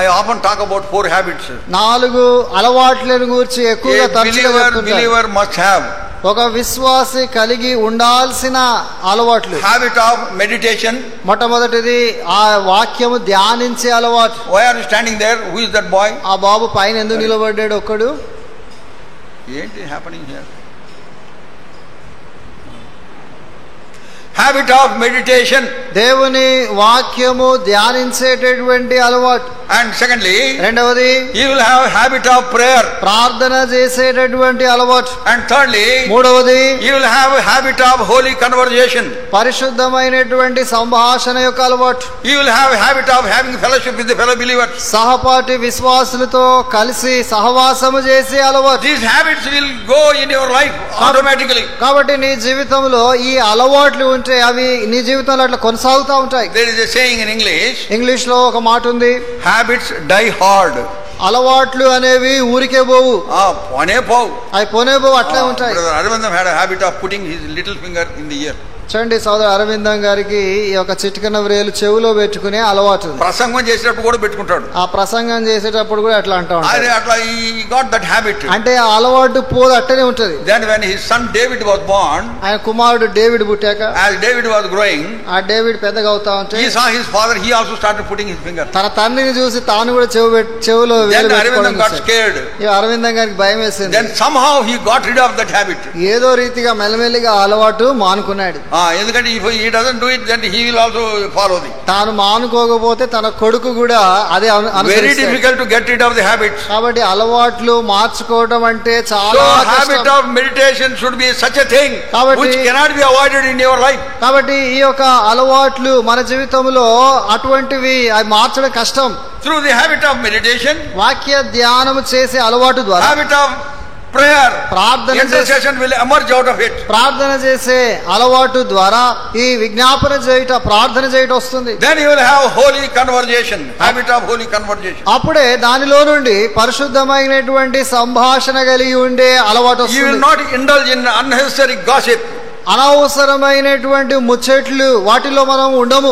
I often talk about 4 habits. 4 అలవాట్లను గురించి ఎక్కువగా తరచుగా చెప్తుంటాను. Believer must have ఒక విశ్వాసి కలిగి ఉండాల్సిన అలవాట్లు. Habit of meditation. మొట్టమొదటిది ఆ వాక్యము ధ్యానించే అలవాటు. Why are you standing there? Who is that boy? ఆ బాబు పైన ఎందుకు నిలబడ్డాడు ఒక్కడు? ఏంటి happening here? Habit of meditation. దేవుని వాక్యము ధ్యానించేటటువంటి అలవాటు. And secondly, రెండవది you will have habit of prayer. ప్రార్థన చేసేటటువంటి అలవాటు. And thirdly, మూడవది you will have a habit of holy conversation. పరిశుద్ధమైనటువంటి సంభాషణ యొక్క అలవాటు. You will have a habit of having fellowship with the fellow believers. సహపాఠి విశ్వాసులతో కలిసి సహవాసము చేసే అలవాటు. These habits will go in your life automatically. కాబట్టి నీ జీవితంలో ఈ అలవాట్లు ఉంటే అవి నీ జీవితంలో అట్లా కొనసాగుతూ ఉంటాయి. There is a saying in English. English లో ఒక మాట ఉంది, Habits die hard. అలవాట్లు అనేవి ఊరికే పోవు, పోనే పోవు, అవి పోనే పోవు, అట్లే ఉంటాయి. Arvindam had a habit of putting his little finger in the ear. చూడండి, సోదరు అరవిందం గారికి ఈ యొక్క చిటికన వ్రేలు చెవులో పెట్టుకునే అలవాటు. ప్రసంగం చేసేటప్పుడు కూడా పెట్టుకుంటాడు. ఆ ప్రసంగం చేసేటప్పుడు కూడా అట్లా అంటా ఉంటాడు. అట్లా he got that habit. అంటే ఆ అలవాటు పోదు, అట్టనే ఉంటది. Then when his son David was born, ఆయన కుమారుడు డేవిడ్ పుట్టాక, as David was growing, ఆ డేవిడ్ పెద్దగా అవుతా ఉంటే, he saw his father, he also started putting his finger. తన తండ్రిని చూసి తాను కూడా చెవులో వేలు పెట్టుకోవడం. Then Arvindam got scared. ఈ అరవిందం గారికి భయం వేసింది. Then somehow he got rid of that habit. ఏదో రీతిగా మెల్లమెల్లిగా అలవాటు మానుకున్నాడు. ఎందుకంటే if he doesn't do it, then he will also follow it. తాను మానుకోకపోతే తన కొడుకు కూడా అదే అనుసరిస్తాడు. Very difficult to get rid of the habits. కాబట్టి అలవాట్లు మార్చుకోవడం అంటే చాలా కష్టం. Habit of meditation should be such a thing which cannot be avoided in your life. కాబట్టి ఈ యొక్క అలవాట్లు మన జీవితంలో అటువంటివి అవి మార్చడం కష్టం. Through the habit of meditation, వాక్య ధ్యానం చేసే అలవాటు ద్వారా, habit of prayer, intercession will emerge out of it. ప్రార్థన చేసే అలవాటు ద్వారా ఈ విజ్ఞాపన చేయుట, ప్రార్థన చేయుట వస్తుంది. Then you will have holy conversation, habit of holy conversation. అప్పుడే దానిలో నుండి పరిశుద్ధమైనటువంటి సంభాషణ కలిగి ఉండే అలవాటు వస్తుంది. You will not indulge in unnecessary gossip. అనవసరమైనటువంటి ముచ్చట్లు వాటిలో మనం ఉండము.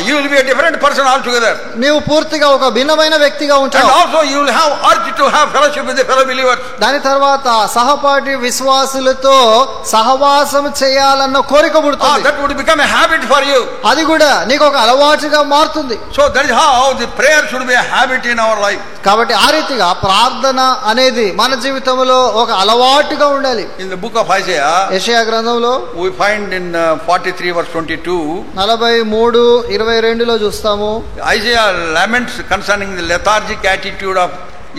You will be a different person altogether. నీవు పూర్తిగా ఒక భిన్నమైన వ్యక్తిగా ఉంటావు. And also you will have urge to have fellowship with the fellow believers. దాని తర్వాత సహపాఠి విశ్వాసులతో సహవాసం చేయాలన్న కోరిక పుడుతుంది. That would become a habit for you. అది కూడా నీకు ఒక అలవాటుగా మారుతుంది. So that is how the prayer should be a habit in our life. కాబట్టి ఆ రీతిగా ప్రార్థన అనేది మన జీవితంలో ఒక అలవాటుగా ఉండాలి. In the book of Isaiah, యెషయా గ్రంథంలో we find in 43 verse 22, 43:22 లో చూస్తాము. Isaiah laments concerning the lethargic attitude of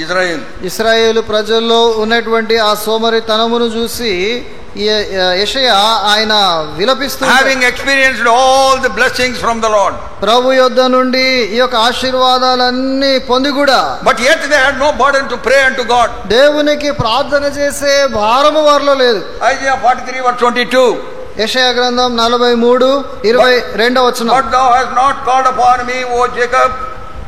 Israel. ఇశ్రాయేలు ప్రజల్లో ఉన్నటువంటి ఆ సోమరితనమును చూసి యెషయా ఆయన విలపిస్తున్నాడు. Having experienced all the blessings from the Lord, ప్రభు యొద్ద నుండి ఈ యొక్క ఆశీర్వాదాలన్నీ పొంది కూడా, but yet they had no burden to pray unto God. దేవునికి ప్రార్థన చేసే భారము వారిలో లేదు. Isaiah 43 verse 22, యెషయా గ్రంథం 43:22. But thou hast not called upon me, O Jacob,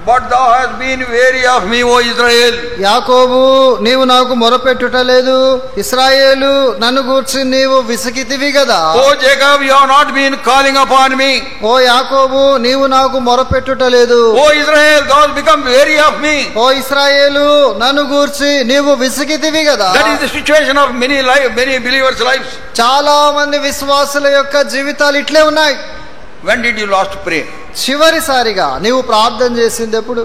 but thou hast been weary of me, O Israel. యాకోబు, నీవు నాకు మొరపెట్టుట లేదు, ఇశ్రాయేలు నన్ను గూర్చి నీవు విసిగితివి కదా. O Jacob, you have not been calling upon me. ఓ యాకోబు, నీవు నాకు మొరపెట్టుట లేదు. O Israel, thou hast become weary of me. ఓ ఇశ్రాయేలు నన్ను గూర్చి నీవు విసిగితివి కదా. That is the situation of many believers' lives. చాలా మంది విశ్వాసుల యొక్క జీవితాలు ఇట్లే ఉన్నాయి. When did you last pray? చివరిసారిగా నీవు ప్రార్థన చేసింది ఎప్పుడు?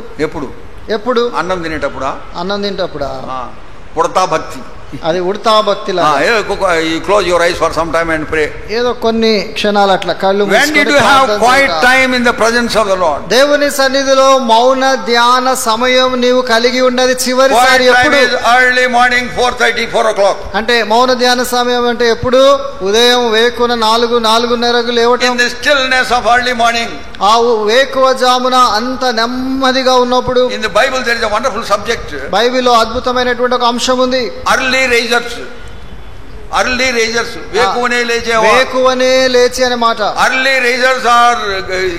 ఎప్పుడు? అన్నం తినేటప్పుడా? అన్నం తింటప్పుడా? ఉడతా భక్తి, అది Udatha భక్తిలా. You close your eyes for some time and pray. ఏదో కొన్ని క్షణాలు అట్లా కళ్ళు మూసుకొని. When did you have quiet time in the presence of the Lord? దేవుని సన్నిధిలో మౌన ధ్యాన సమయం నీవు కలిగి ఉన్నది చివరిసారి ఎప్పుడు? Early morning 4:30, 4 o'clock. అంటే మౌన ధ్యాన సమయం అంటే ఎప్పుడు? ఉదయం వేకున 4-4:30కు లేవటం. In the stillness of early morning. ఆ వేకువ జామున అంత నెమ్మదిగా ఉన్నప్పుడు. In the Bible there is a wonderful subject. బైబిల్లో అద్భుతమైనటువంటి ఒక అంశం ఉంది. Early risers. Early risers, వేకువనే లేచేవారు. వేకువనే లేచి అనే మాట. Early risers are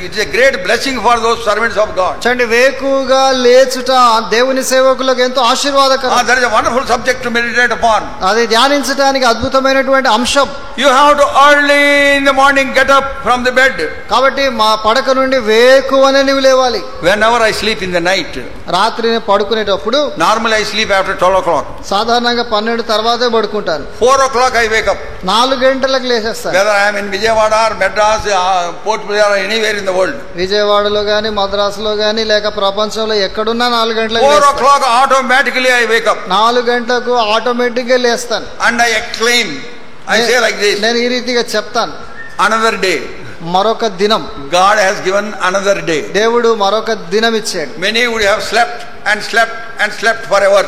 it's a great blessing for those servants of God. చూడండి, వేకువగా లేచుట దేవుని సేవకులకు ఎంతో ఆశీర్వాదకరం. That is a wonderful subject to meditate upon. అది ధ్యానించడానికి అద్భుతమైనటువంటి అంశం. You have to early in the morning get up from the bed. కాబట్టి మా పడక నుండి వేకువనే నీవు లేవాలి. Whenever I sleep in the night, రాత్రి పడుకునేటప్పుడు normally I sleep after 12 o'clock. సాధారణంగా 12 తర్వాతే పడుకుంటాను. 4 o'clock I wake up. 4 గంటలకు లేచేస్తాను. Whether I am in Vijayawada or Madras, Port Blair or anywhere in the world. విజయవాడలో గాని మద్రాసులో గాని లేక ప్రపంచంలో ఎక్కడున్నా 4 గంటలకు 4 o'clock automatically I wake up. 4 గంటలకు ఆటోమేటిక్ గా లేస్తాను. And I exclaim, I say like this, నేను ఈ రీతిగా చెప్తాను, another day. మరొక దినం. God has given another day. దేవుడు మరొక దినం ఇచ్చాడు. Many would have slept and slept and slept forever.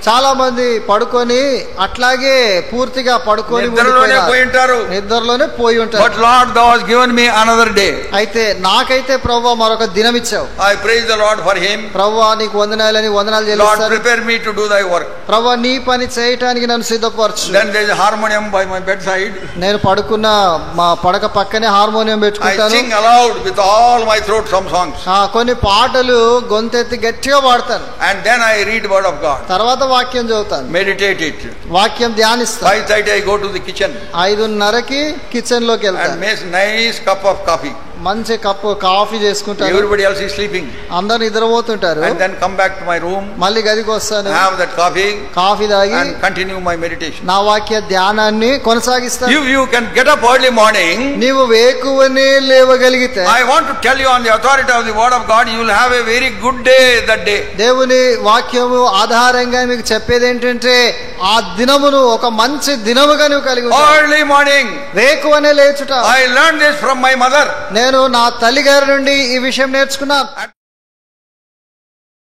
చాలా మంది పడుకొని అట్లాగే పూర్తిగా పడుకొని నిద్రలోనే పోయి ఉంటారు. But Lord, thou hast given me another day. అయితే నాకైతే ప్రభువా మరొక దినం ఇచ్చావు. I praise the Lord for him. ప్రభువా నీకు వందనాలు చెల్లిస్తాను. Lord, prepare me to do thy work. ప్రభువా నీ పని చేయటానికి నన్ను సిద్ధపరచు. Then there is a harmonium by my bedside. నేను పడుకున్న మా పడక పక్కనే హార్మోనియం పెట్టుకుంటాను. I sing aloud with all my throat some songs. కొన్ని పాటలు గొంతెత్తి గట్టిగా పాడతాను. And then I read word of God. తర్వాత వాక్యం చదువుతాను. Meditate it. వాక్యం ధ్యానిస్తాను. 5:30 I go to the kitchen. 5:30కి కిచెన్ లోకి వెళ్తాను. And make nice cup of coffee. మంచి కప్పు కాఫీ చేసుకుంటాను. Everybody else is sleeping. అందరూ నిద్రపోతుంటారు. And then come back to my room. మళ్ళీ గదికి వస్తాను. Have that coffee. కాఫీ తాగి and continue my meditation. నా వాక్య ధ్యానాన్ని కొనసాగిస్తాను. If you can get up early morning, నీవు వేకువనే లేవగలిగితే, I want to tell you on the authority of the word of God, you will have a very good day that day. దేవుని వాక్యము ఆధారంగా మీకు చెప్పేది ఏంటంటే ఆ దినమును ఒక మంచి దినముగా నువ్వు కలిగి ఉంటావు. Early morning. వేకువనే లేచుట. I learned this from my mother. నేను నా తల్లి గారి నుండి ఈ విషయం నేర్చుకున్నాను.